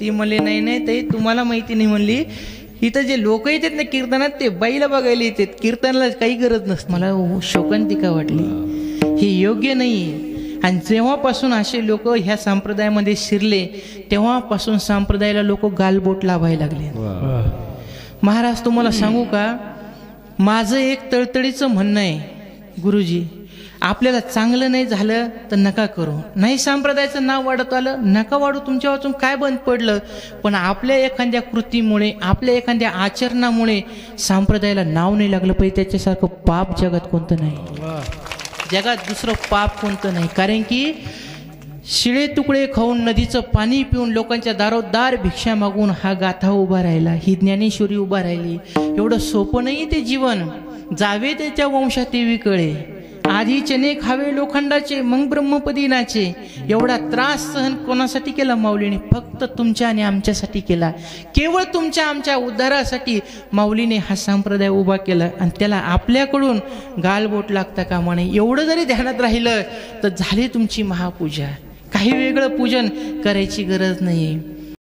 ती म्हणली नाही नाही ताई तुम्हाला माहिती नाही म्हणली, इथं जे लोक येतात ना कीर्तनात ते बाईला बघायला येतात, कीर्तनाला काही गरज नसते. मला शोकांतिका वाटली, हे योग्य नाही. आणि जेव्हापासून असे लोक ह्या संप्रदायामध्ये शिरले तेव्हापासून संप्रदायाला लोक गालबोट लावायला लागले. महाराज तुम्हाला सांगू का, माझं एक तळतळीचं म्हणणं आहे, गुरुजी आपल्याला चांगलं नाही झालं तर नका करू, नाही संप्रदायाचं नाव वाढत आलं नका वाढू, तुमच्या वाचून काय बंद पडलं, पण आपल्या एखाद्या कृतीमुळे आपल्या एखाद्या आचरणामुळे संप्रदायाला नाव नाही लागलं पाहिजे. त्याच्यासारखं पाप जगात कोणतं नाही, जगात दुसरं पाप कोणतं नाही. कारण की शिळे तुकडे खाऊन नदीचं पाणी पिऊन लोकांच्या दारोदार भिक्षा मागून हा गाथा उभा राहिला, ही ज्ञानेश्वरी उभा राहिली. एवढं सोपं नाही ते जीवन. जावे त्याच्या वंशात देवीकडे, आधी चणे खावे लोखंडाचे मग ब्रह्मपदी नाचे. एवढा त्रास सहन कोणासाठी केला माऊलीने? फक्त तुमच्या आणि आमच्यासाठी केला, केवळ तुमच्या आमच्या उद्धारासाठी माऊलीने हा संप्रदाय उभा केला. आणि त्याला आपल्याकडून गालबोट लागता कामा नये. एवढं जरी ध्यानात राहिलं तर झाली तुमची महापूजा, काही वेगळं पूजन करायची गरज नाही.